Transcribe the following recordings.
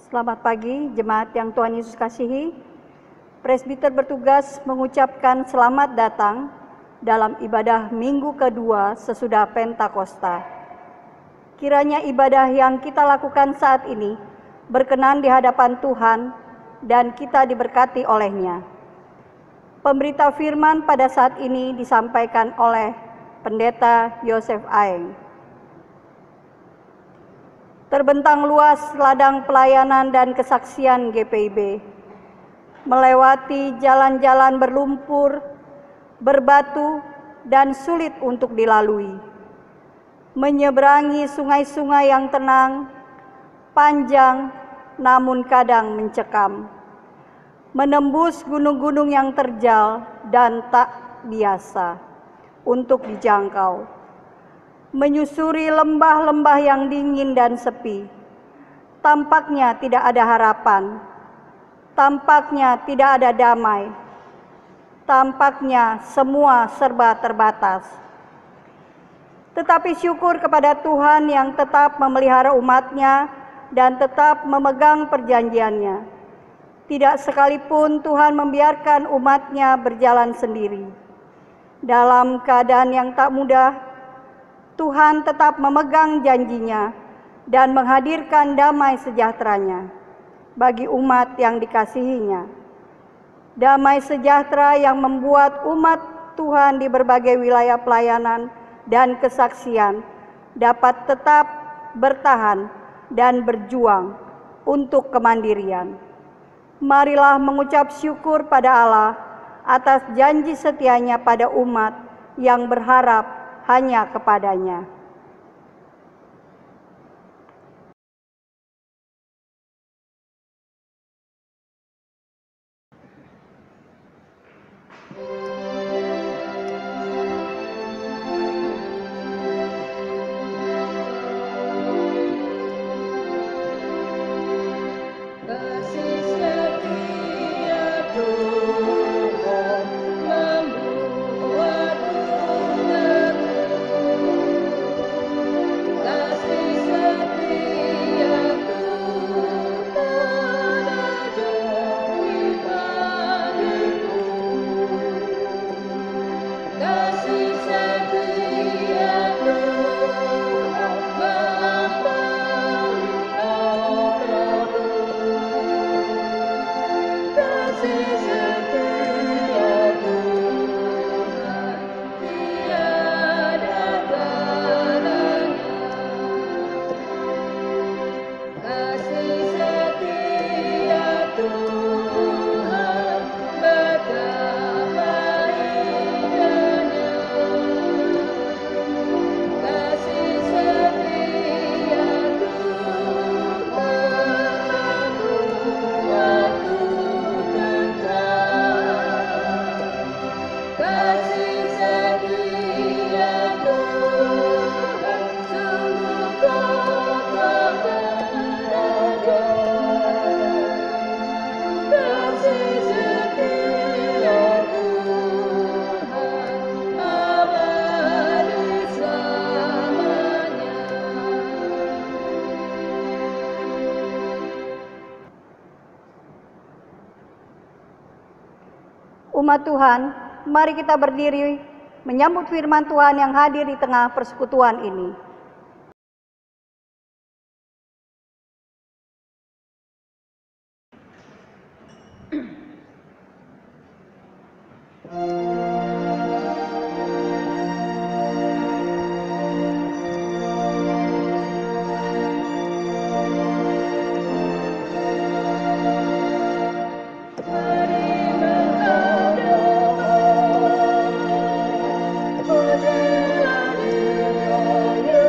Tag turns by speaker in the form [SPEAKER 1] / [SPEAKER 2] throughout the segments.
[SPEAKER 1] Selamat pagi, jemaat yang Tuhan Yesus kasihi. Presbiter bertugas mengucapkan selamat datang dalam ibadah minggu kedua sesudah Pentakosta. Kiranya ibadah yang kita lakukan saat ini berkenan di hadapan Tuhan dan kita diberkati olehnya. Pemberita firman pada saat ini disampaikan oleh Pendeta Yosef Aeng. Terbentang luas ladang pelayanan dan kesaksian GPIB, melewati jalan-jalan berlumpur, berbatu, dan sulit untuk dilalui, menyeberangi sungai-sungai yang tenang, panjang, namun kadang mencekam, menembus gunung-gunung yang terjal dan tak biasa untuk dijangkau, menyusuri lembah-lembah yang dingin dan sepi. Tampaknya tidak ada harapan, tampaknya tidak ada damai, tampaknya semua serba terbatas. Tetapi syukur kepada Tuhan yang tetap memelihara umat-Nya dan tetap memegang perjanjiannya. Tidak sekalipun Tuhan membiarkan umat-Nya berjalan sendiri. Dalam keadaan yang tak mudah, Tuhan tetap memegang janjinya dan menghadirkan damai sejahtera-Nya bagi umat yang dikasihinya. Damai sejahtera yang membuat umat Tuhan di berbagai wilayah pelayanan dan kesaksian dapat tetap bertahan dan berjuang untuk kemandirian. Marilah mengucap syukur pada Allah atas janji setia-Nya pada umat yang berharap hanya kepadanya. Umat Tuhan, mari kita berdiri menyambut firman Tuhan yang hadir di tengah persekutuan ini.
[SPEAKER 2] Pujilah Dia.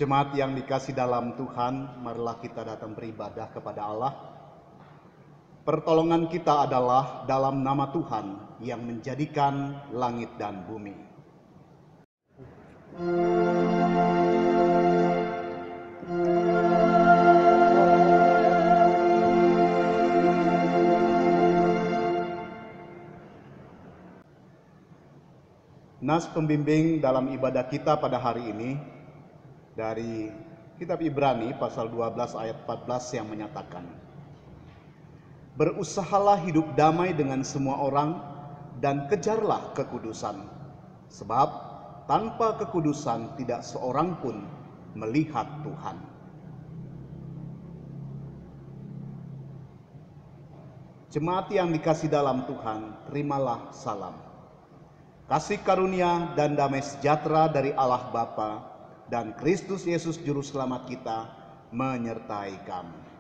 [SPEAKER 2] Jemaat yang dikasih dalam Tuhan, marilah kita datang beribadah kepada Allah. Pertolongan kita adalah dalam nama Tuhan yang menjadikan langit dan bumi. Nas pembimbing dalam ibadah kita pada hari ini dari kitab Ibrani pasal 12 ayat 14 yang menyatakan, berusahalah hidup damai dengan semua orang dan kejarlah kekudusan, sebab tanpa kekudusan tidak seorang pun melihat Tuhan. Jemaat yang dikasih dalam Tuhan, terimalah salam. Kasih karunia dan damai sejahtera dari Allah Bapa dan Kristus Yesus Juru Selamat kita menyertai kamu.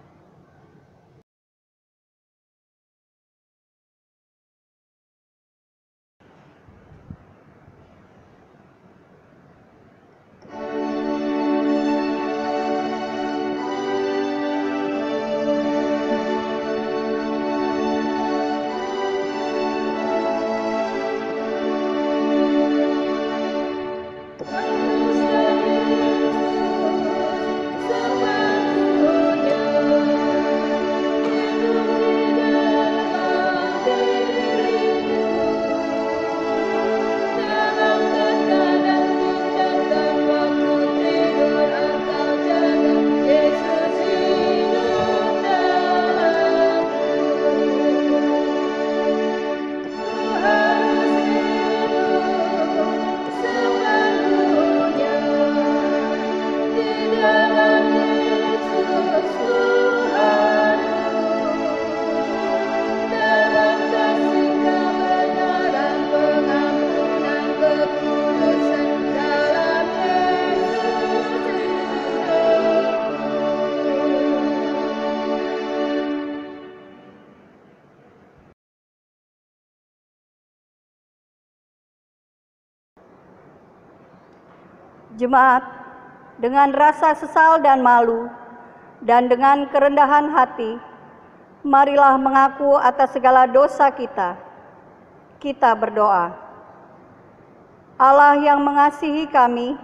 [SPEAKER 1] Jemaat, dengan rasa sesal dan malu, dan dengan kerendahan hati, marilah mengaku atas segala dosa kita. Kita berdoa. Allah yang mengasihi kami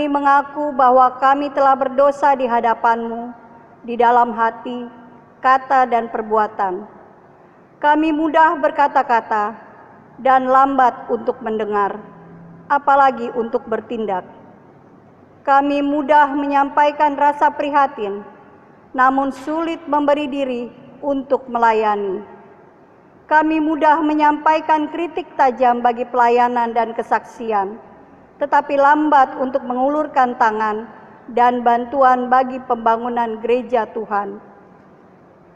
[SPEAKER 1] mengaku bahwa kami telah berdosa di hadapan-Mu, di dalam hati, kata, dan perbuatan. Kami mudah berkata-kata dan lambat untuk mendengar, apalagi untuk bertindak. Kami mudah menyampaikan rasa prihatin, namun sulit memberi diri untuk melayani. Kami mudah menyampaikan kritik tajam bagi pelayanan dan kesaksian, tetapi lambat untuk mengulurkan tangan dan bantuan bagi pembangunan gereja Tuhan.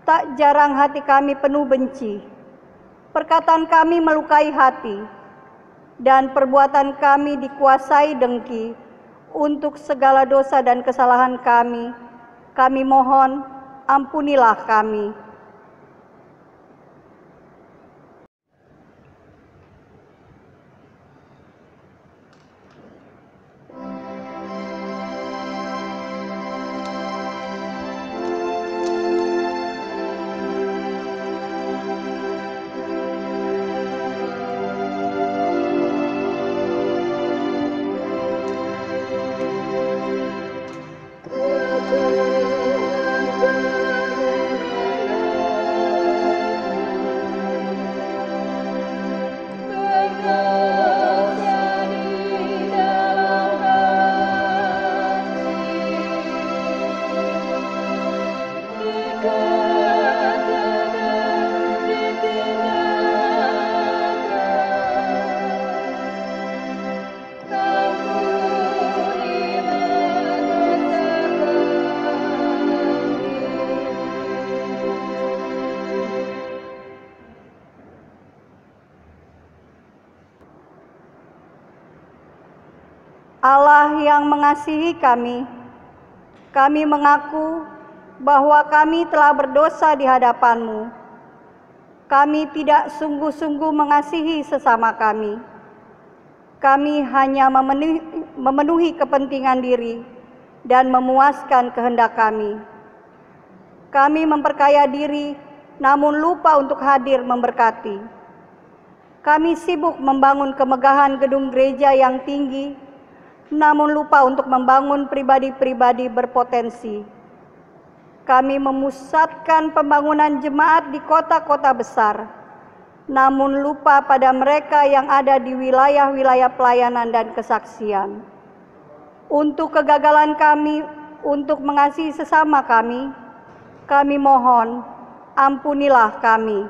[SPEAKER 1] Tak jarang hati kami penuh benci, perkataan kami melukai hati, dan perbuatan kami dikuasai dengki. Untuk segala dosa dan kesalahan kami mohon, ampunilah kami. Allah yang mengasihi kami mengaku bahwa kami telah berdosa di hadapan-Mu. Kami tidak sungguh-sungguh mengasihi sesama kami. Kami hanya memenuhi kepentingan diri dan memuaskan kehendak kami. Kami memperkaya diri, namun lupa untuk hadir memberkati. Kami sibuk membangun kemegahan gedung gereja yang tinggi, namun lupa untuk membangun pribadi-pribadi berpotensi. Kami memusatkan pembangunan jemaat di kota-kota besar, namun lupa pada mereka yang ada di wilayah-wilayah pelayanan dan kesaksian. Untuk kegagalan kami untuk mengasihi sesama kami mohon, ampunilah kami.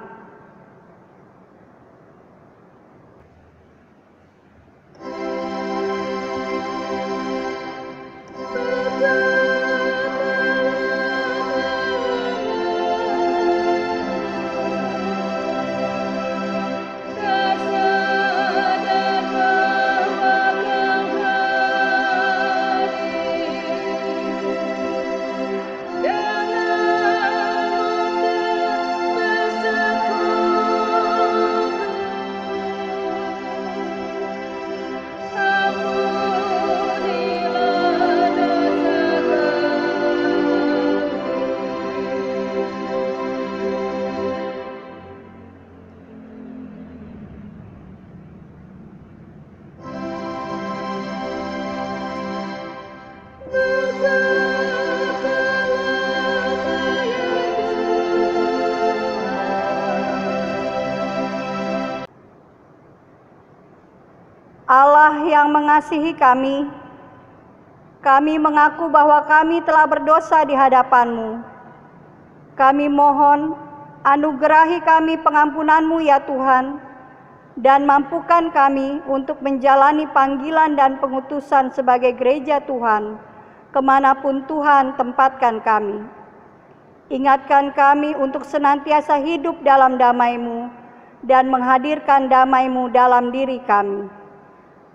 [SPEAKER 1] Allah yang mengasihi kami mengaku bahwa kami telah berdosa di hadapan-Mu. Kami mohon, anugerahi kami pengampunan-Mu ya Tuhan, dan mampukan kami untuk menjalani panggilan dan pengutusan sebagai gereja Tuhan, kemanapun Tuhan tempatkan kami. Ingatkan kami untuk senantiasa hidup dalam damai-Mu, dan menghadirkan damai-Mu dalam diri kami.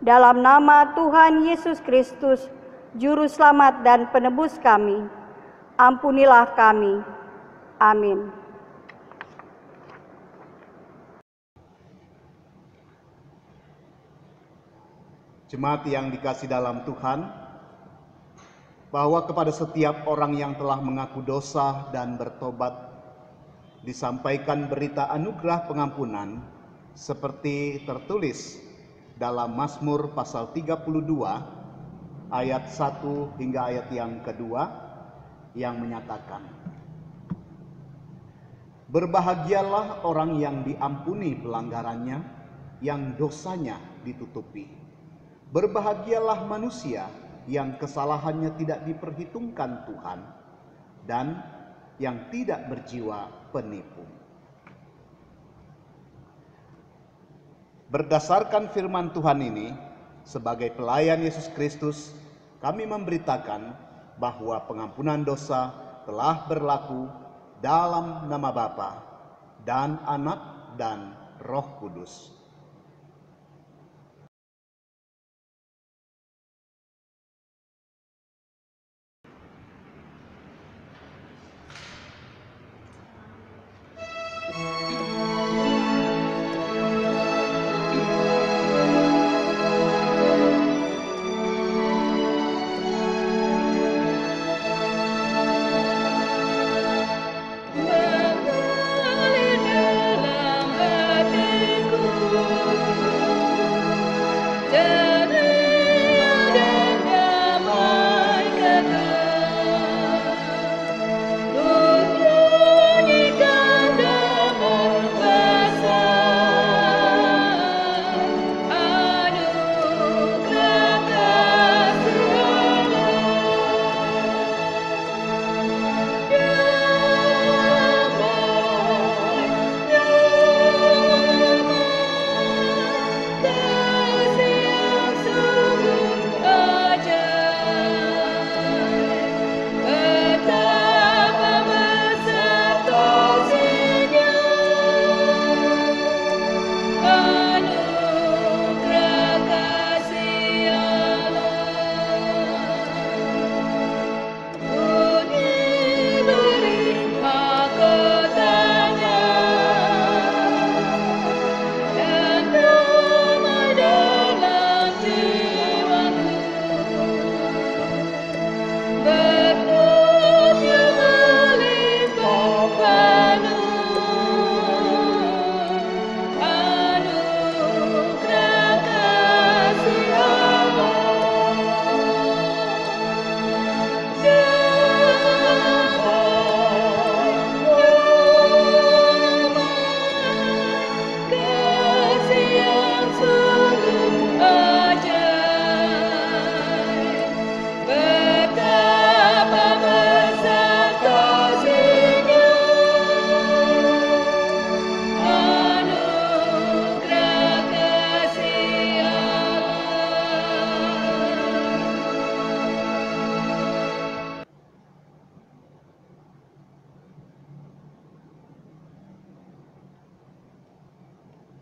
[SPEAKER 1] Dalam nama Tuhan Yesus Kristus, Juru Selamat dan Penebus kami, ampunilah kami. Amin.
[SPEAKER 2] Jemaat yang dikasihi dalam Tuhan, bahwa kepada setiap orang yang telah mengaku dosa dan bertobat, disampaikan berita anugerah pengampunan seperti tertulis dalam Mazmur pasal 32 ayat 1 hingga ayat yang kedua yang menyatakan, berbahagialah orang yang diampuni pelanggarannya, yang dosanya ditutupi. Berbahagialah manusia yang kesalahannya tidak diperhitungkan Tuhan dan yang tidak berjiwa penipu. Berdasarkan firman Tuhan ini, sebagai pelayan Yesus Kristus, kami memberitakan bahwa pengampunan dosa telah berlaku dalam nama Bapa dan Anak dan Roh Kudus.
[SPEAKER 3] Mengalir dalam hatiku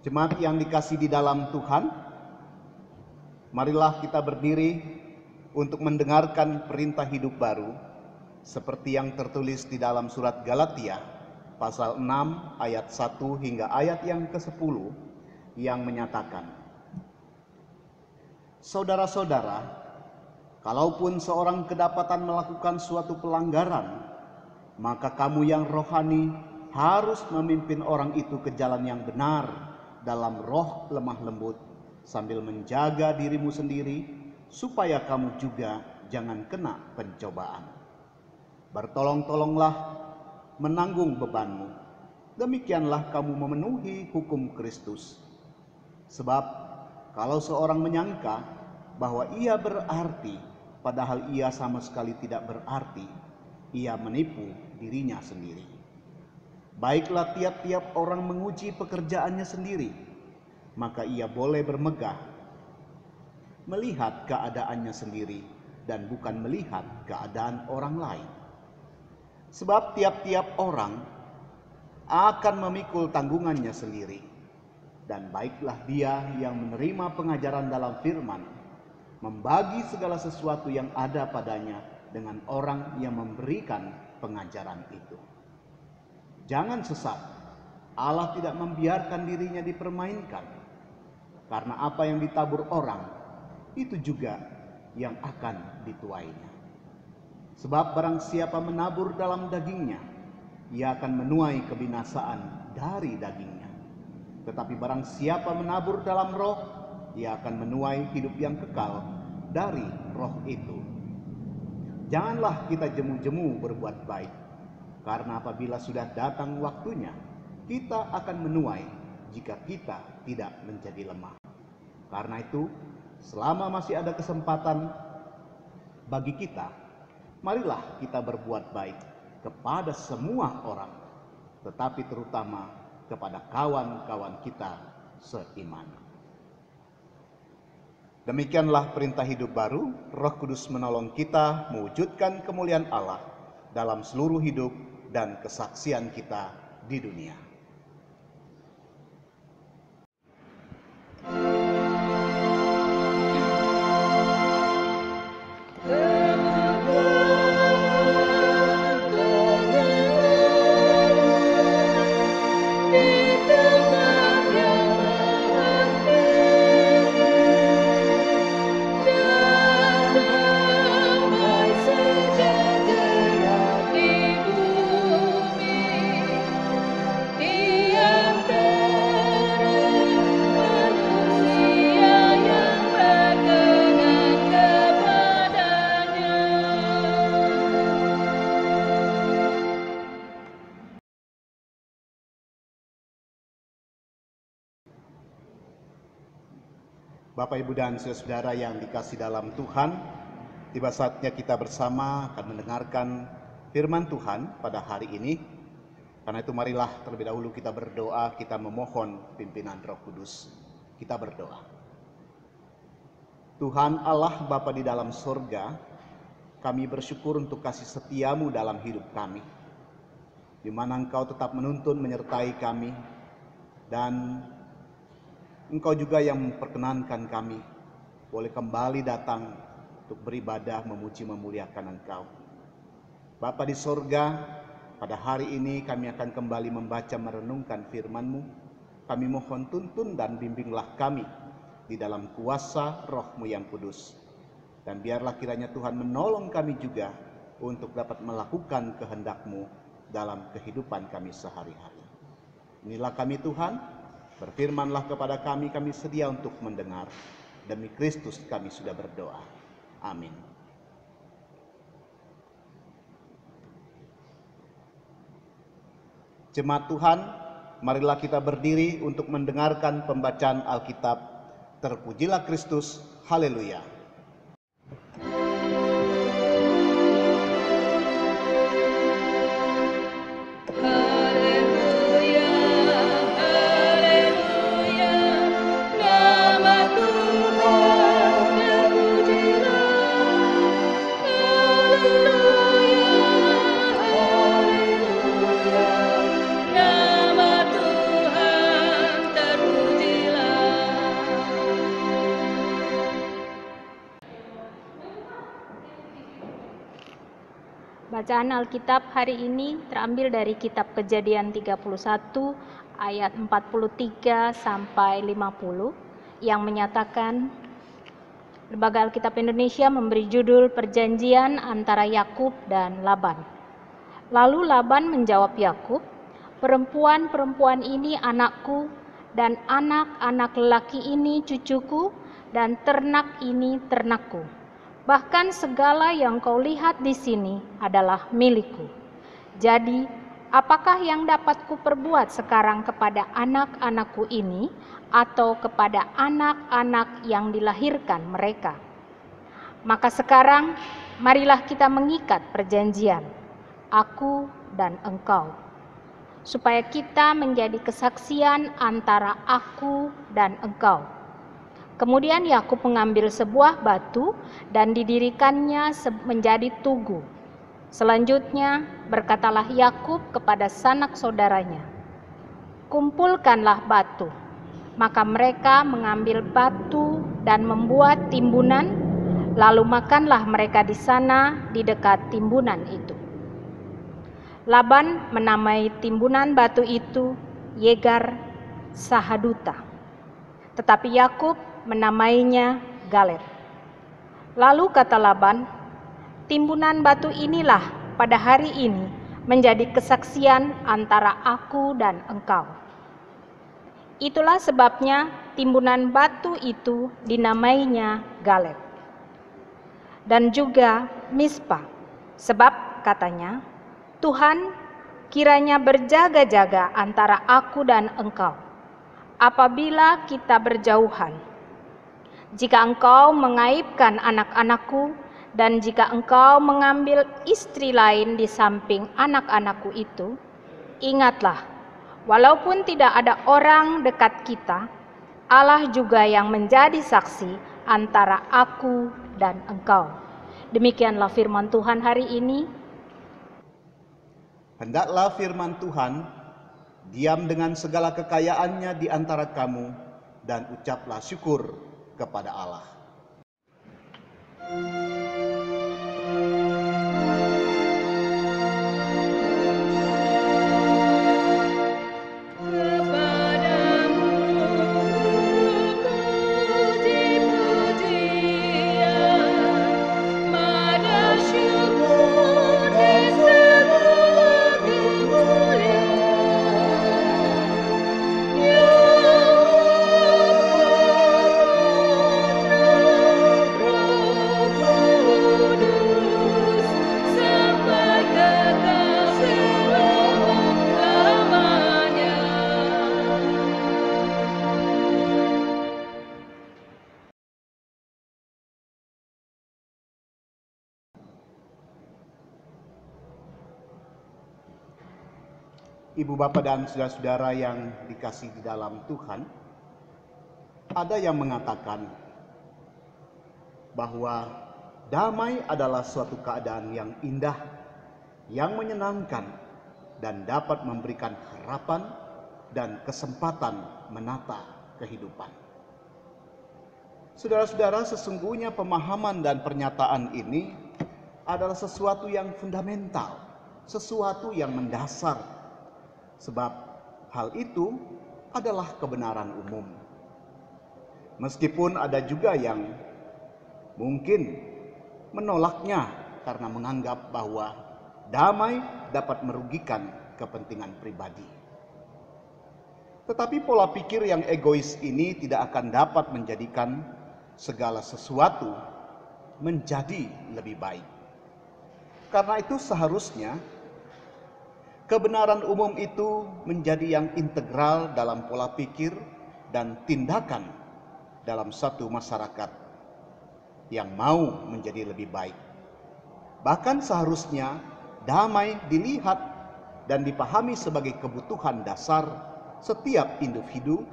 [SPEAKER 2] Jemaat yang dikasih di dalam Tuhan, marilah kita berdiri untuk mendengarkan perintah hidup baru seperti yang tertulis di dalam surat Galatia pasal 6 ayat 1 hingga ayat yang ke-10 yang menyatakan, "Saudara-saudara, kalaupun seorang kedapatan melakukan suatu pelanggaran, maka kamu yang rohani harus memimpin orang itu ke jalan yang benar dalam roh lemah lembut, sambil menjaga dirimu sendiri, supaya kamu juga jangan kena pencobaan. Bertolong-tolonglah menanggung bebanmu, demikianlah kamu memenuhi hukum Kristus. Sebab kalau seorang menyangka bahwa ia berarti, padahal ia sama sekali tidak berarti, ia menipu dirinya sendiri. Baiklah tiap-tiap orang menguji pekerjaannya sendiri, maka ia boleh bermegah, melihat keadaannya sendiri dan bukan melihat keadaan orang lain. Sebab tiap-tiap orang akan memikul tanggungannya sendiri. Dan baiklah dia yang menerima pengajaran dalam firman, membagi segala sesuatu yang ada padanya dengan orang yang memberikan pengajaran itu. Jangan sesat, Allah tidak membiarkan dirinya dipermainkan, karena apa yang ditabur orang, itu juga yang akan dituainya. Sebab barang siapa menabur dalam dagingnya, ia akan menuai kebinasaan dari dagingnya. Tetapi barang siapa menabur dalam roh, ia akan menuai hidup yang kekal dari roh itu. Janganlah kita jemu-jemu berbuat baik, karena apabila sudah datang waktunya, kita akan menuai jika kita tidak menjadi lemah. Karena itu, selama masih ada kesempatan bagi kita, marilah kita berbuat baik kepada semua orang, tetapi terutama kepada kawan-kawan kita seiman. Demikianlah perintah hidup baru. Roh Kudus menolong kita mewujudkan kemuliaan Allah dalam seluruh hidup dan kesaksian kita di dunia. Bapak, Ibu, dan saudara yang dikasih dalam Tuhan, tiba saatnya kita bersama akan mendengarkan firman Tuhan pada hari ini. Karena itu marilah terlebih dahulu kita berdoa, kita memohon pimpinan Roh Kudus. Kita berdoa. Tuhan Allah Bapa di dalam sorga, kami bersyukur untuk kasih setiamu dalam hidup kami, di mana Engkau tetap menuntun menyertai kami, dan Engkau juga yang memperkenankan kami boleh kembali datang untuk beribadah, memuji, memuliakan Engkau. Bapa di sorga, pada hari ini kami akan kembali membaca merenungkan firman-Mu. Kami mohon tuntun dan bimbinglah kami di dalam kuasa Roh-Mu yang kudus. Dan biarlah kiranya Tuhan menolong kami juga untuk dapat melakukan kehendak-Mu dalam kehidupan kami sehari-hari. Inilah kami Tuhan. Berfirmanlah kepada kami, kami sedia untuk mendengar. Demi Kristus kami sudah berdoa. Amin. Jemaat Tuhan, marilah kita berdiri untuk mendengarkan pembacaan Alkitab. Terpujilah Kristus, haleluya.
[SPEAKER 3] Nama Tuhan terpuji. Bacaan Alkitab hari ini terambil dari kitab Kejadian 31 ayat 43 sampai 50 yang menyatakan, Lembaga Alkitab Indonesia memberi judul Perjanjian antara Yakub dan Laban. Lalu Laban menjawab Yakub, "Perempuan-perempuan ini anakku, dan anak-anak lelaki ini cucuku, dan ternak ini ternakku. Bahkan segala yang kau lihat di sini adalah milikku. Jadi, apakah yang dapat kuperbuat sekarang kepada anak-anakku ini atau kepada anak-anak yang dilahirkan mereka? Maka sekarang, marilah kita mengikat perjanjian, aku dan engkau, supaya kita menjadi kesaksian antara aku dan engkau." Kemudian Yakub mengambil sebuah batu dan didirikannya menjadi tugu. Selanjutnya berkatalah Yakub kepada sanak saudaranya, "Kumpulkanlah batu." Maka mereka mengambil batu dan membuat timbunan, lalu makanlah mereka di sana di dekat timbunan itu. Laban menamai timbunan batu itu Yegar Sahaduta, tetapi Yakub menamainya Galed. Lalu kata Laban, "Timbunan batu inilah pada hari ini menjadi kesaksian antara aku dan engkau." Itulah sebabnya timbunan batu itu dinamainya Galed. Dan juga Mispa, sebab katanya, "Tuhan kiranya berjaga-jaga antara aku dan engkau, apabila kita berjauhan. Jika engkau mengaibkan anak-anakku, dan jika engkau mengambil istri lain di samping anak-anakku itu, ingatlah, walaupun tidak ada orang dekat kita, Allah juga yang menjadi saksi antara aku dan engkau." Demikianlah firman Tuhan hari ini.
[SPEAKER 2] Hendaklah firman Tuhan diam dengan segala kekayaannya di antara kamu, dan ucaplah syukur kepada Allah. Ibu bapak dan saudara-saudara yang dikasihi di dalam Tuhan, ada yang mengatakan bahwa damai adalah suatu keadaan yang indah, yang menyenangkan, dan dapat memberikan harapan dan kesempatan menata kehidupan. Saudara-saudara, sesungguhnya pemahaman dan pernyataan ini adalah sesuatu yang fundamental, sesuatu yang mendasar. Sebab hal itu adalah kebenaran umum. Meskipun ada juga yang mungkin menolaknya karena menganggap bahwa damai dapat merugikan kepentingan pribadi. Tetapi pola pikir yang egois ini tidak akan dapat menjadikan segala sesuatu menjadi lebih baik. Karena itu seharusnya kebenaran umum itu menjadi yang integral dalam pola pikir dan tindakan dalam satu masyarakat yang mau menjadi lebih baik. Bahkan seharusnya damai dilihat dan dipahami sebagai kebutuhan dasar setiap individu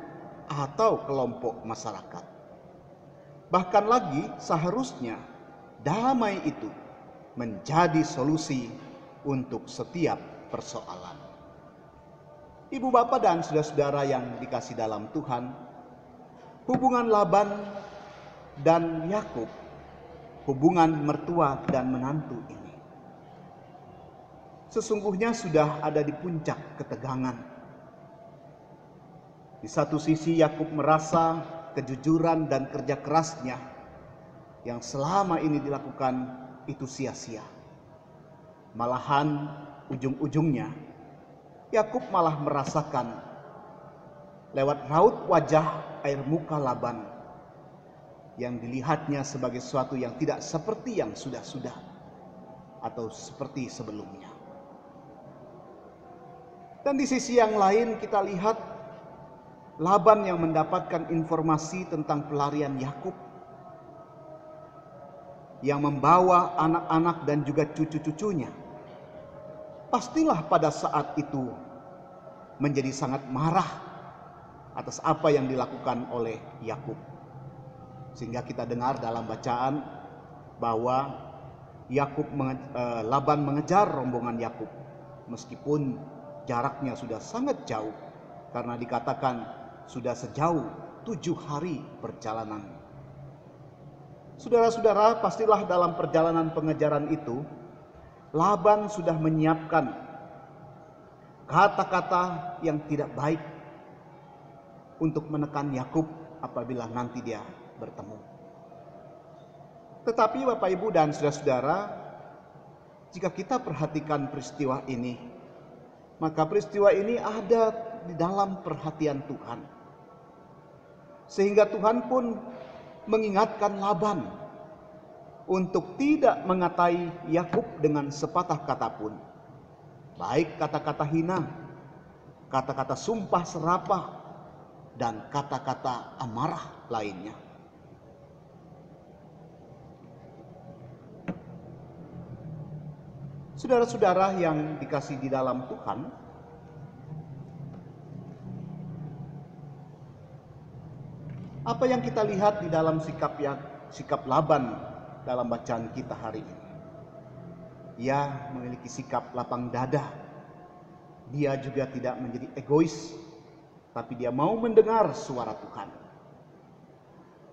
[SPEAKER 2] atau kelompok masyarakat. Bahkan lagi seharusnya damai itu menjadi solusi untuk setiap persoalan. Ibu bapak dan saudara-saudara yang dikasih dalam Tuhan, hubungan Laban dan Yakub, hubungan mertua dan menantu ini sesungguhnya sudah ada di puncak ketegangan. Di satu sisi Yakub merasa kejujuran dan kerja kerasnya yang selama ini dilakukan itu sia-sia. Malahan ujung-ujungnya Yakub malah merasakan lewat raut wajah air muka Laban yang dilihatnya sebagai sesuatu yang tidak seperti yang sudah-sudah atau seperti sebelumnya. Dan di sisi yang lain kita lihat Laban yang mendapatkan informasi tentang pelarian Yakub, yang membawa anak-anak dan juga cucu-cucunya. Pastilah pada saat itu menjadi sangat marah atas apa yang dilakukan oleh Yakub. Sehingga kita dengar dalam bacaan bahwa Laban mengejar rombongan Yakub meskipun jaraknya sudah sangat jauh, karena dikatakan sudah sejauh 7 hari perjalanan. Saudara-saudara, pastilah dalam perjalanan pengejaran itu Laban sudah menyiapkan kata-kata yang tidak baik untuk menekan Yakub apabila nanti dia bertemu. Tetapi Bapak Ibu dan saudara-saudara, jika kita perhatikan peristiwa ini, maka peristiwa ini ada di dalam perhatian Tuhan. Sehingga Tuhan pun mengingatkan Laban untuk tidak mengatai Yakub dengan sepatah kata pun. Baik kata-kata hina, kata-kata sumpah serapah, dan kata-kata amarah lainnya. Saudara-saudara yang dikasihi di dalam Tuhan, apa yang kita lihat di dalam sikap Laban dalam bacaan kita hari ini? Ia memiliki sikap lapang dada. Dia juga tidak menjadi egois, tapi dia mau mendengar suara Tuhan.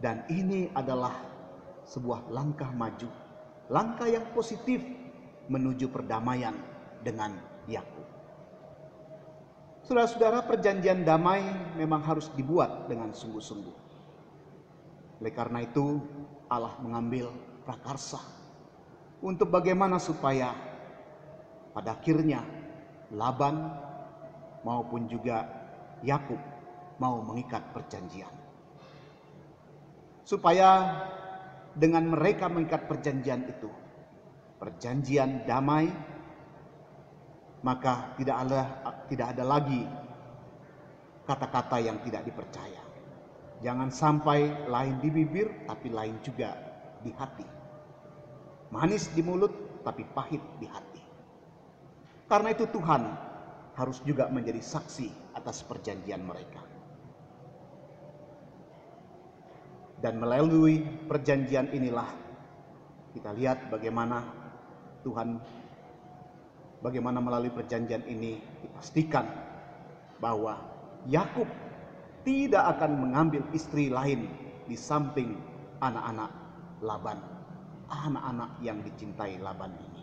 [SPEAKER 2] Dan ini adalah sebuah langkah maju, langkah yang positif menuju perdamaian dengan Yakub. Saudara-saudara, perjanjian damai memang harus dibuat dengan sungguh-sungguh. Oleh karena itu, Allah mengambil prakarsa untuk bagaimana supaya pada akhirnya Laban maupun juga Yakub mau mengikat perjanjian. Supaya dengan mereka mengikat perjanjian itu, perjanjian damai, maka tidak ada lagi kata-kata yang tidak dipercaya. Jangan sampai lain di bibir tapi lain juga di hati. Manis di mulut tapi pahit di hati. Karena itu Tuhan harus juga menjadi saksi atas perjanjian mereka. Dan melalui perjanjian inilah kita lihat bagaimana melalui perjanjian ini dipastikan bahwa Yakub tidak akan mengambil istri lain di samping anak-anak Laban, anak-anak yang dicintai Laban ini.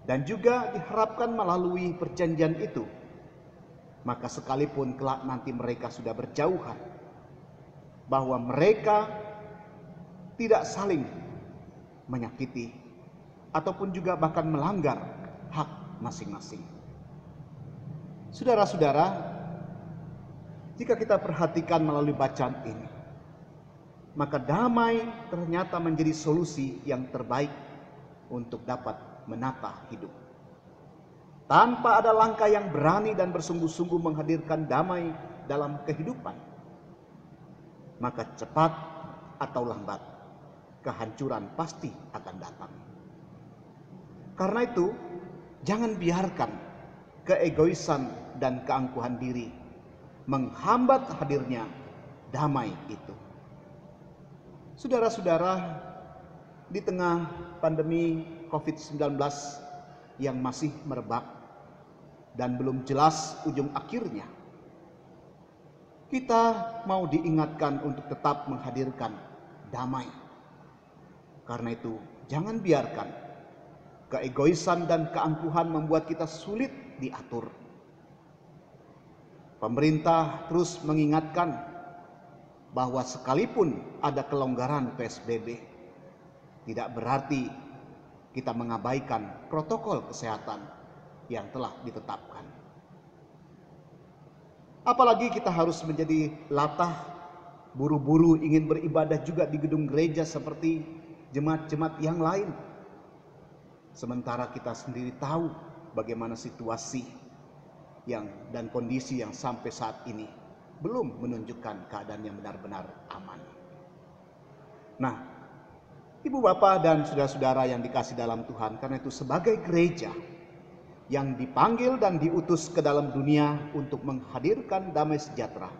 [SPEAKER 2] Dan juga diharapkan melalui perjanjian itu, maka sekalipun kelak nanti mereka sudah berjauhan, bahwa mereka tidak saling menyakiti ataupun juga bahkan melanggar hak masing-masing. Saudara-saudara, jika kita perhatikan melalui bacaan ini, maka damai ternyata menjadi solusi yang terbaik untuk dapat menata hidup. Tanpa ada langkah yang berani dan bersungguh-sungguh menghadirkan damai dalam kehidupan, maka cepat atau lambat kehancuran pasti akan datang. Karena itu, jangan biarkan keegoisan dan keangkuhan diri menghambat hadirnya damai itu. Saudara-saudara, di tengah pandemi COVID-19 yang masih merebak dan belum jelas ujung akhirnya, kita mau diingatkan untuk tetap menghadirkan damai. Karena itu, jangan biarkan Keegoisan dan keangkuhan membuat kita sulit diatur. Pemerintah terus mengingatkan bahwa sekalipun ada kelonggaran PSBB, tidak berarti kita mengabaikan protokol kesehatan yang telah ditetapkan. Apalagi kita harus menjadi latah, buru-buru ingin beribadah juga di gedung gereja seperti jemaat-jemaat yang lain. Sementara kita sendiri tahu bagaimana situasi dan kondisi yang sampai saat ini belum menunjukkan keadaan yang benar-benar aman. Nah, Ibu Bapak dan saudara-saudara yang dikasih dalam Tuhan, karena itu sebagai gereja yang dipanggil dan diutus ke dalam dunia untuk menghadirkan damai sejahtera,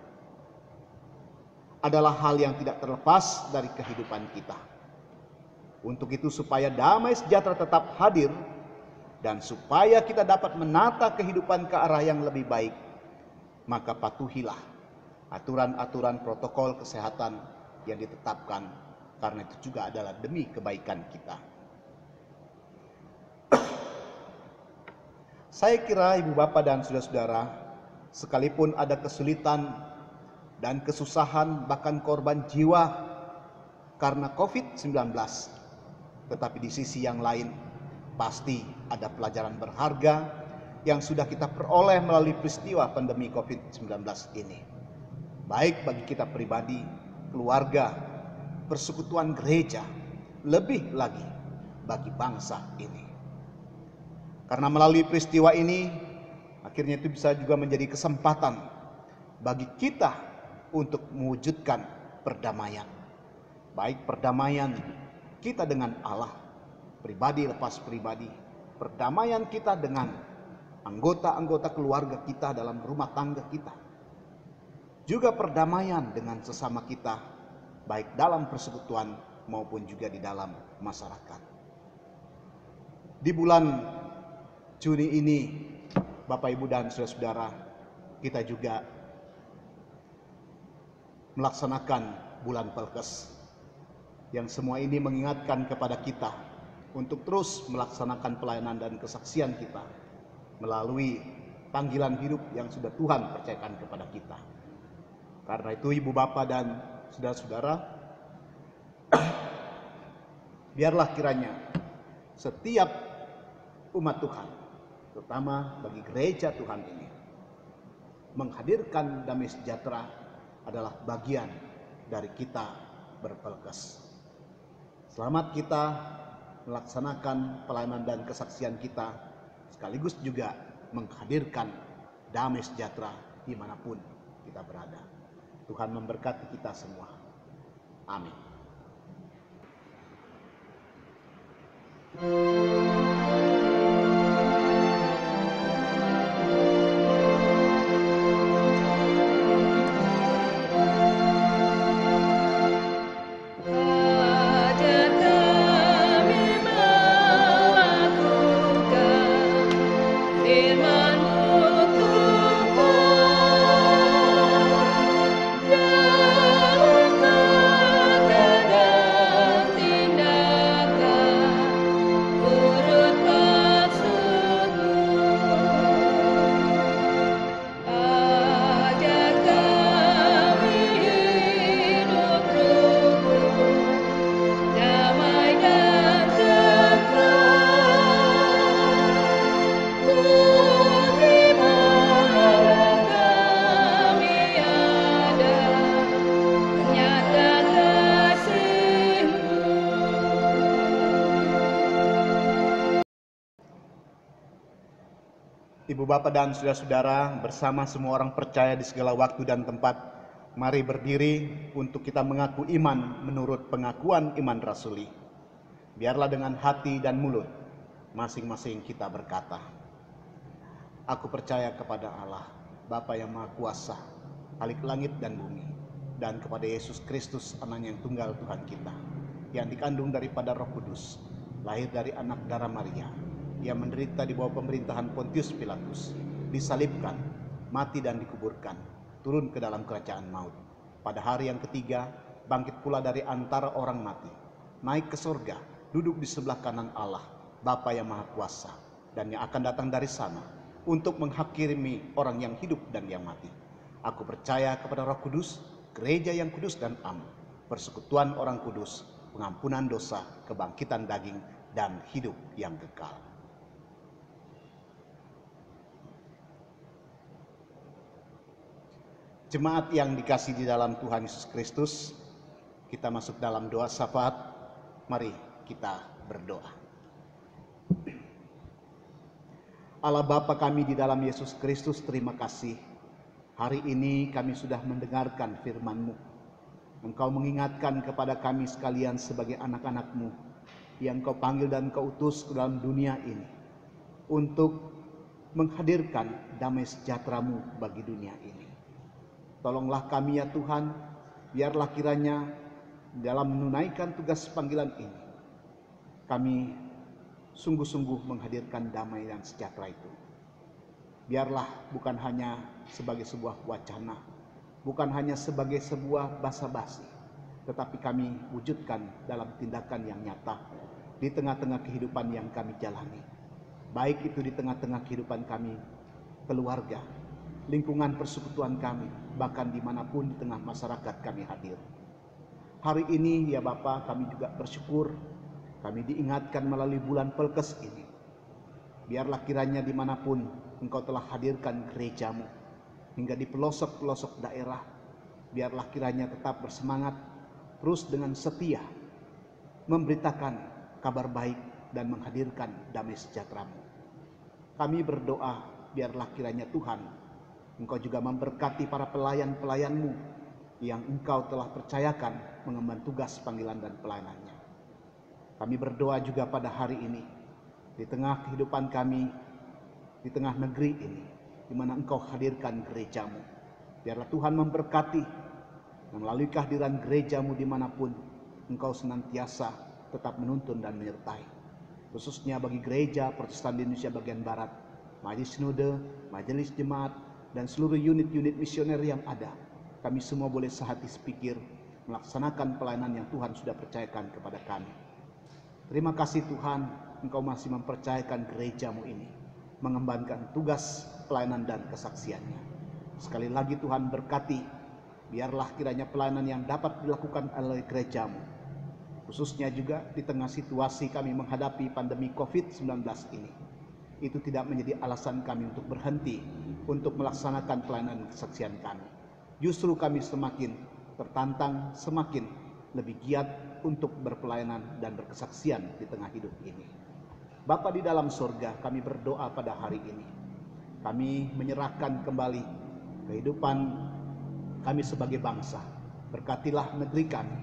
[SPEAKER 2] adalah hal yang tidak terlepas dari kehidupan kita. Untuk itu supaya damai sejahtera tetap hadir dan supaya kita dapat menata kehidupan ke arah yang lebih baik, maka patuhilah aturan-aturan protokol kesehatan yang ditetapkan, karena itu juga adalah demi kebaikan kita. Saya kira Ibu Bapak dan saudara-saudara, sekalipun ada kesulitan dan kesusahan bahkan korban jiwa karena COVID-19, tetapi di sisi yang lain pasti ada pelajaran berharga yang sudah kita peroleh melalui peristiwa pandemi COVID-19 ini. Baik bagi kita pribadi, keluarga, persekutuan gereja, lebih lagi bagi bangsa ini. Karena melalui peristiwa ini, akhirnya itu bisa juga menjadi kesempatan bagi kita untuk mewujudkan perdamaian. Baik perdamaian kita dengan Allah, pribadi lepas pribadi, perdamaian kita dengan anggota-anggota keluarga kita dalam rumah tangga kita, juga perdamaian dengan sesama kita, baik dalam persekutuan maupun juga di dalam masyarakat. Di bulan Juni ini, Bapak Ibu dan saudara-saudara, kita juga melaksanakan bulan Pelkes, yang semua ini mengingatkan kepada kita untuk terus melaksanakan pelayanan dan kesaksian kita melalui panggilan hidup yang sudah Tuhan percayakan kepada kita. Karena itu Ibu Bapak dan saudara-saudara, biarlah kiranya setiap umat Tuhan, terutama bagi gereja Tuhan ini, menghadirkan damai sejahtera adalah bagian dari kita berpelkes. Selamat kita melaksanakan pelayanan dan kesaksian kita, sekaligus juga menghadirkan damai sejahtera dimanapun kita berada. Tuhan memberkati kita semua. Amin. Ibu Bapak dan saudara-saudara, bersama semua orang percaya di segala waktu dan tempat, mari berdiri untuk kita mengaku iman menurut pengakuan iman rasuli. Biarlah dengan hati dan mulut masing-masing kita berkata, aku percaya kepada Allah, Bapa yang Maha Kuasa, Khalik langit dan bumi, dan kepada Yesus Kristus, Anak yang tunggal Tuhan kita, yang dikandung daripada Roh Kudus, lahir dari anak darah Maria, yang menderita di bawah pemerintahan Pontius Pilatus, disalibkan, mati dan dikuburkan, turun ke dalam kerajaan maut. Pada hari yang ketiga, bangkit pula dari antara orang mati, naik ke surga, duduk di sebelah kanan Allah, Bapa yang Maha Kuasa dan yang akan datang dari sana untuk menghakimi orang yang hidup dan yang mati. Aku percaya kepada Roh Kudus, gereja yang kudus dan am, persekutuan orang kudus, pengampunan dosa, kebangkitan daging, dan hidup yang kekal. Jemaat yang dikasih di dalam Tuhan Yesus Kristus, kita masuk dalam doa syafaat. Mari kita berdoa. Allah Bapa kami di dalam Yesus Kristus, terima kasih. Hari ini kami sudah mendengarkan firman-Mu. Engkau mengingatkan kepada kami sekalian sebagai anak-anak-Mu yang Kau panggil dan Kau utus ke dalam dunia ini untuk menghadirkan damai sejahtera-Mu bagi dunia ini. Tolonglah kami ya Tuhan, biarlah kiranya dalam menunaikan tugas panggilan ini, kami sungguh-sungguh menghadirkan damai dan sejahtera itu. Biarlah bukan hanya sebagai sebuah wacana, bukan hanya sebagai sebuah basa-basi, tetapi kami wujudkan dalam tindakan yang nyata di tengah-tengah kehidupan yang kami jalani. Baik itu di tengah-tengah kehidupan kami, keluarga, lingkungan persekutuan kami, bahkan dimanapun di tengah masyarakat kami hadir. Hari ini ya Bapa, kami juga bersyukur kami diingatkan melalui bulan Pelkes ini. Biarlah kiranya dimanapun Engkau telah hadirkan gereja-Mu, hingga di pelosok-pelosok daerah, biarlah kiranya tetap bersemangat, terus dengan setia memberitakan kabar baik dan menghadirkan damai sejahtera-Mu. Kami berdoa, biarlah kiranya Tuhan, Engkau juga memberkati para pelayan-pelayan-Mu yang Engkau telah percayakan mengemban tugas panggilan dan pelayanannya. Kami berdoa juga pada hari ini, di tengah kehidupan kami, di tengah negeri ini, di mana Engkau hadirkan gereja-Mu. Biarlah Tuhan memberkati, melalui kehadiran gereja-Mu dimanapun, Engkau senantiasa tetap menuntun dan menyertai. Khususnya bagi gereja Protestan di Indonesia bagian Barat, Majelis Sinode, Majelis Jemaat, dan seluruh unit-unit misioner yang ada. Kami semua boleh sehati sepikir melaksanakan pelayanan yang Tuhan sudah percayakan kepada kami. Terima kasih Tuhan, Engkau masih mempercayakan gereja-Mu ini mengembankan tugas pelayanan dan kesaksiannya. Sekali lagi Tuhan berkati, biarlah kiranya pelayanan yang dapat dilakukan oleh gereja-Mu, khususnya juga di tengah situasi kami menghadapi pandemi COVID-19 ini, itu tidak menjadi alasan kami untuk berhenti untuk melaksanakan pelayanan kesaksian kami. Justru kami semakin tertantang, semakin lebih giat untuk berpelayanan dan berkesaksian di tengah hidup ini. Bapa di dalam surga, kami berdoa pada hari ini. Kami menyerahkan kembali kehidupan kami sebagai bangsa. Berkatilah negeri kami.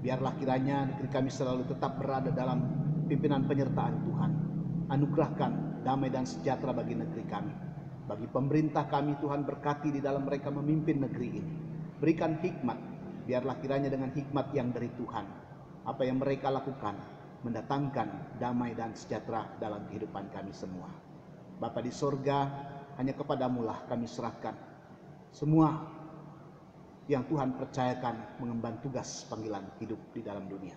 [SPEAKER 2] Biarlah kiranya negeri kami selalu tetap berada dalam pimpinan penyertaan Tuhan. Anugerahkan damai dan sejahtera bagi negeri kami. Bagi pemerintah kami, Tuhan berkati di dalam mereka memimpin negeri ini. Berikan hikmat. Biarlah kiranya dengan hikmat yang dari Tuhan, apa yang mereka lakukan mendatangkan damai dan sejahtera dalam kehidupan kami semua. Bapa di sorga, hanya kepadamu lah kami serahkan semua yang Tuhan percayakan mengemban tugas panggilan hidup di dalam dunia.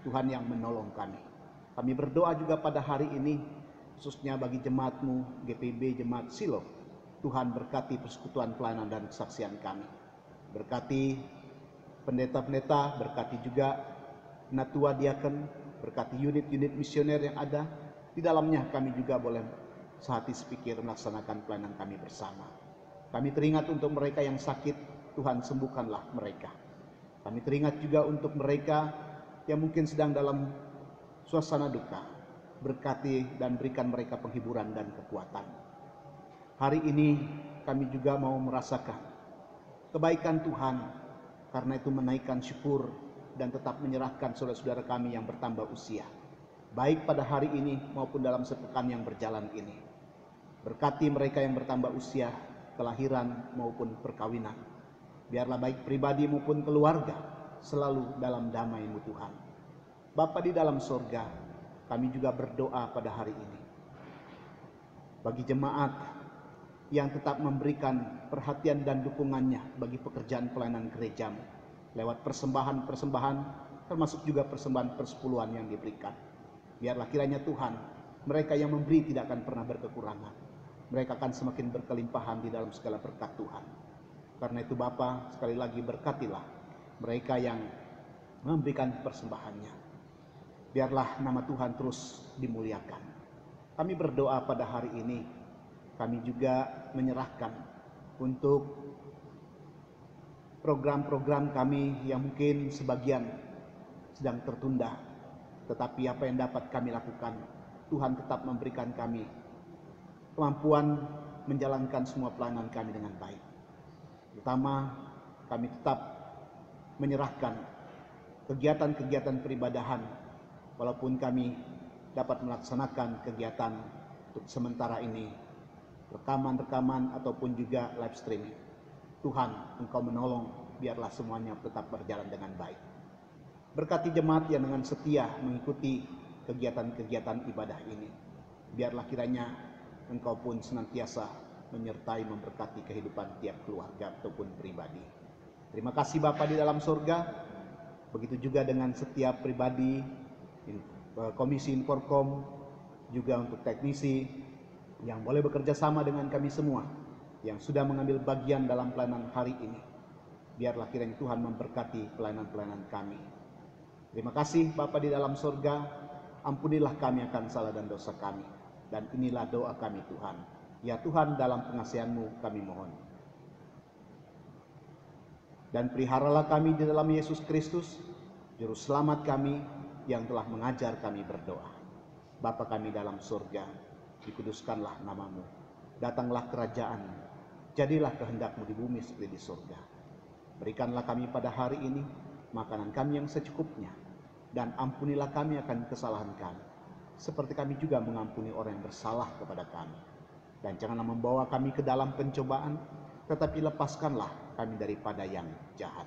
[SPEAKER 2] Tuhan yang menolong kami. Kami berdoa juga pada hari ini, khususnya bagi jemaat-Mu, GPB Jemaat Silo. Tuhan berkati persekutuan pelayanan dan kesaksian kami. Berkati pendeta-pendeta, berkati juga Natua Diaken, berkati unit-unit misioner yang ada. Di dalamnya kami juga boleh sehati sepikir melaksanakan pelayanan kami bersama. Kami teringat untuk mereka yang sakit, Tuhan sembuhkanlah mereka. Kami teringat juga untuk mereka yang mungkin sedang dalam suasana duka. Berkati dan berikan mereka penghiburan dan kekuatan. Hari ini kami juga mau merasakan kebaikan Tuhan, karena itu menaikkan syukur dan tetap menyerahkan saudara-saudara kami yang bertambah usia, baik pada hari ini maupun dalam sepekan yang berjalan ini. Berkati mereka yang bertambah usia, kelahiran maupun perkawinan. Biarlah baik pribadi maupun keluarga selalu dalam damai-Mu Tuhan. Bapa di dalam sorga, kami juga berdoa pada hari ini bagi jemaat yang tetap memberikan perhatian dan dukungannya bagi pekerjaan pelayanan gereja-Mu lewat persembahan-persembahan, termasuk juga persembahan persepuluhan yang diberikan. Biarlah kiranya Tuhan Mereka yang memberi tidak akan pernah berkekurangan. Mereka akan semakin berkelimpahan di dalam segala berkat Tuhan. Karena itu Bapa, sekali lagi berkatilah mereka yang memberikan persembahannya. Biarlah nama Tuhan terus dimuliakan. Kami berdoa pada hari ini, kami juga menyerahkan untuk program-program kami yang mungkin sebagian sedang tertunda. Tetapi apa yang dapat kami lakukan, Tuhan tetap memberikan kami kemampuan menjalankan semua pelayanan kami dengan baik. Terutama kami tetap menyerahkan kegiatan-kegiatan peribadahan, walaupun kami dapat melaksanakan kegiatan untuk sementara ini, rekaman-rekaman ataupun juga live streaming. Tuhan, Engkau menolong, biarlah semuanya tetap berjalan dengan baik. Berkati jemaat yang dengan setia mengikuti kegiatan-kegiatan ibadah ini. Biarlah kiranya Engkau pun senantiasa menyertai memberkati kehidupan tiap keluarga ataupun pribadi. Terima kasih Bapa di dalam surga. Begitu juga dengan setiap pribadi, Komisi Inforkom, juga untuk teknisi yang boleh bekerja sama dengan kami semua yang sudah mengambil bagian dalam pelayanan hari ini. Biarlah kiranya Tuhan memberkati pelayanan-pelayanan kami. Terima kasih Bapa di dalam surga, ampunilah kami akan salah dan dosa kami. Dan inilah doa kami Tuhan. Ya Tuhan, dalam pengasihan-Mu kami mohon. Dan peliharalah kami di dalam Yesus Kristus, Juru Selamat kami yang telah mengajar kami berdoa. Bapa kami dalam surga, dikuduskanlah nama-Mu. Datanglah kerajaan-Mu, jadilah kehendak-Mu di bumi seperti di surga. Berikanlah kami pada hari ini makanan kami yang secukupnya, dan ampunilah kami akan kesalahan kami, seperti kami juga mengampuni orang yang bersalah kepada kami. Dan janganlah membawa kami ke dalam pencobaan, tetapi lepaskanlah kami daripada yang jahat.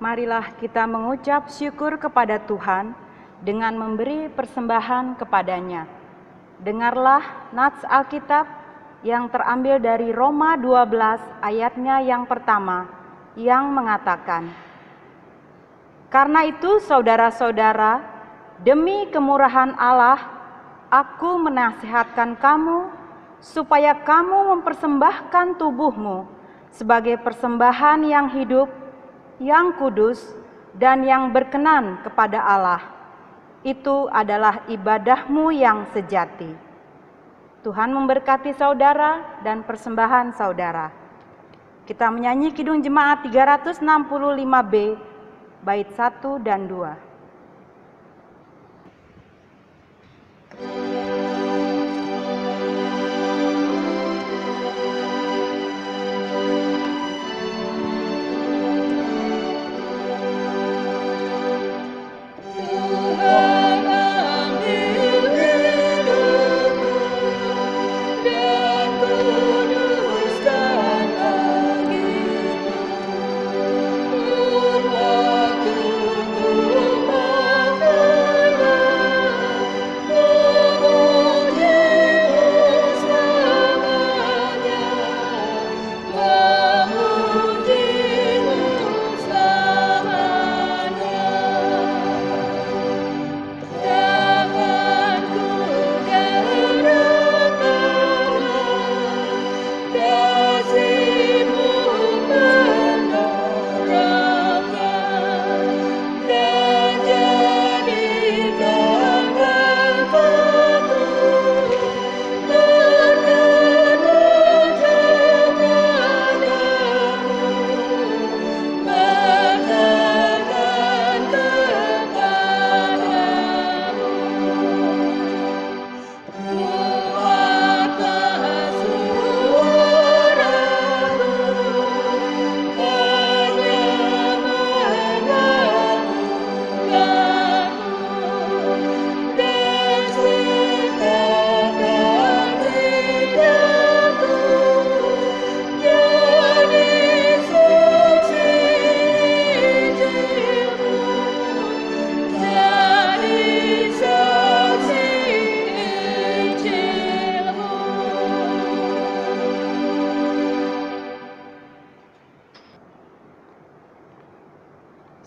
[SPEAKER 4] Marilah kita mengucap syukur kepada Tuhan dengan memberi persembahan kepadanya. Dengarlah nats Alkitab yang terambil dari Roma 12 ayatnya yang pertama yang mengatakan, "Karena itu saudara-saudara, demi kemurahan Allah, aku menasihatkan kamu supaya kamu mempersembahkan tubuhmu sebagai persembahan yang hidup, yang kudus, dan yang berkenan kepada Allah. Itu adalah ibadahmu yang sejati." Tuhan memberkati saudara dan persembahan saudara. Kita menyanyi Kidung Jemaat 365B, bait 1 dan 2.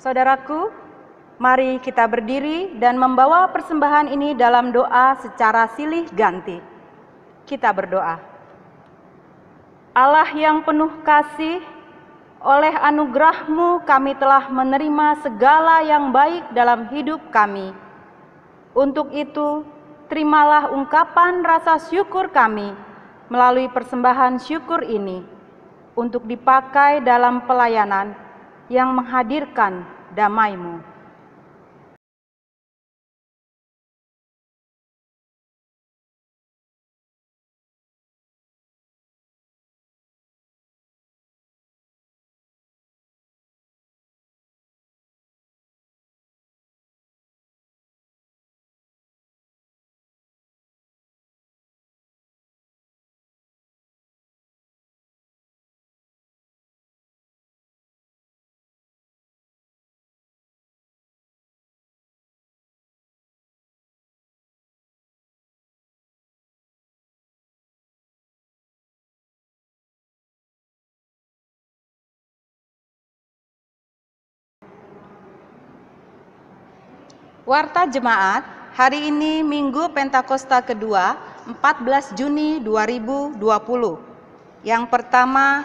[SPEAKER 4] Saudaraku, mari kita berdiri dan membawa persembahan ini dalam doa secara silih ganti. Kita berdoa. Allah yang penuh kasih, oleh anugerah-Mu kami telah menerima segala yang baik dalam hidup kami. Untuk itu, terimalah ungkapan rasa syukur kami melalui persembahan syukur ini untuk dipakai dalam pelayanan yang menghadirkan damai-Mu. Warta Jemaat, hari ini Minggu Pentakosta kedua, 14 Juni 2020. Yang pertama,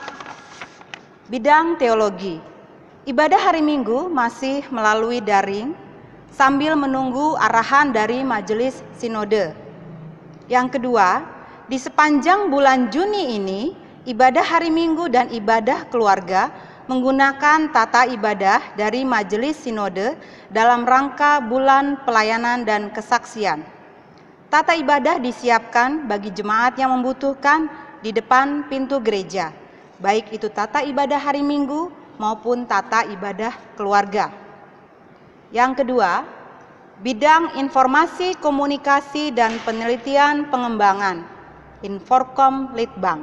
[SPEAKER 4] bidang teologi. Ibadah hari Minggu masih melalui daring sambil menunggu arahan dari Majelis Sinode. Yang kedua, di sepanjang bulan Juni ini, ibadah hari Minggu dan ibadah keluarga menggunakan tata ibadah dari Majelis Sinode dalam rangka bulan pelayanan dan kesaksian. Tata ibadah disiapkan bagi jemaat yang membutuhkan di depan pintu gereja, baik itu tata ibadah hari Minggu maupun tata ibadah keluarga. Yang kedua, bidang informasi, komunikasi, dan penelitian pengembangan, Inforkom Litbang.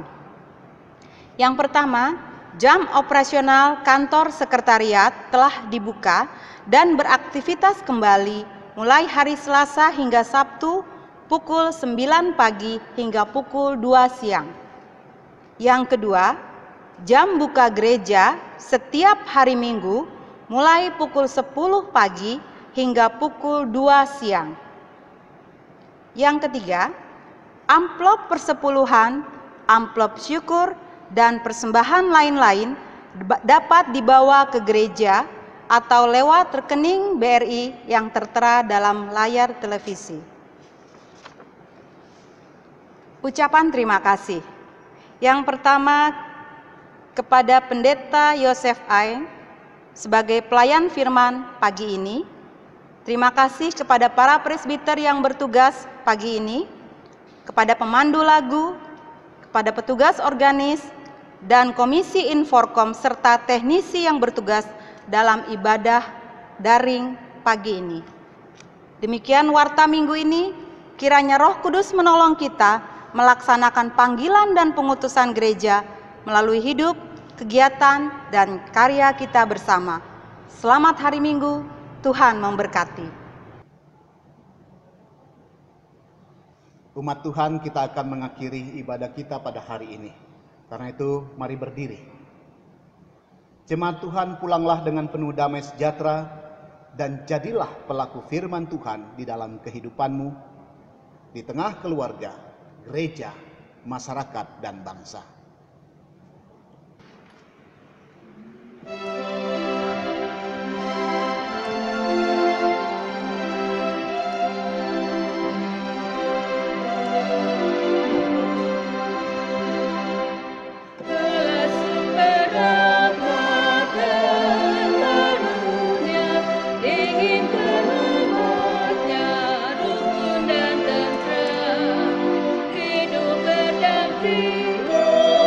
[SPEAKER 4] Yang pertama, jam operasional kantor sekretariat telah dibuka dan beraktivitas kembali mulai hari Selasa hingga Sabtu pukul 9 pagi hingga pukul 2 siang. Yang kedua, jam buka gereja setiap hari Minggu mulai pukul 10 pagi hingga pukul 2 siang. Yang ketiga, amplop persepuluhan, amplop syukur, dan persembahan lain-lain dapat dibawa ke gereja atau lewat rekening BRI yang tertera dalam layar televisi. Ucapan terima kasih. Yang pertama, kepada Pendeta Yosef Aeng sebagai pelayan firman pagi ini. Terima kasih kepada para presbiter yang bertugas pagi ini, kepada pemandu lagu, kepada petugas organis, dan Komisi Inforkom serta teknisi yang bertugas dalam ibadah daring pagi ini. Demikian warta minggu ini, kiranya Roh Kudus menolong kita melaksanakan panggilan dan pengutusan gereja melalui hidup, kegiatan, dan karya kita bersama. Selamat hari Minggu, Tuhan memberkati.
[SPEAKER 2] Umat Tuhan, kita akan mengakhiri ibadah kita pada hari ini. Karena itu, mari berdiri. Jemaat Tuhan, pulanglah dengan penuh damai sejahtera dan jadilah pelaku firman Tuhan di dalam kehidupanmu, di tengah keluarga, gereja, masyarakat, dan bangsa.
[SPEAKER 5] Hidup berdampingan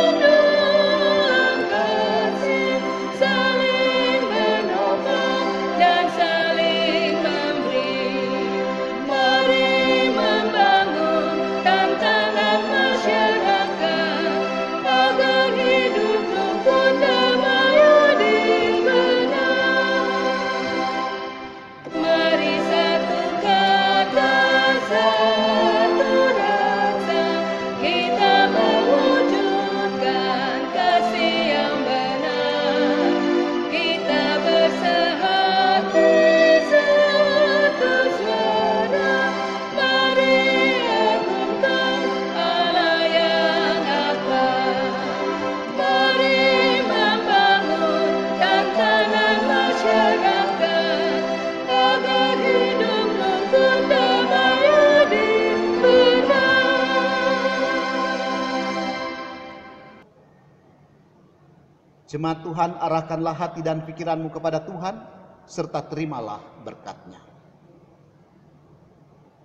[SPEAKER 2] Jemaat Tuhan, arahkanlah hati dan pikiranmu kepada Tuhan, serta terimalah berkat-Nya.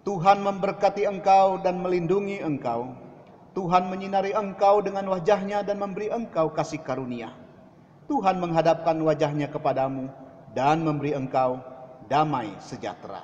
[SPEAKER 2] Tuhan memberkati engkau dan melindungi engkau. Tuhan menyinari engkau dengan wajah-Nya dan memberi engkau kasih karunia. Tuhan menghadapkan wajah-Nya kepadamu dan memberi engkau damai sejahtera.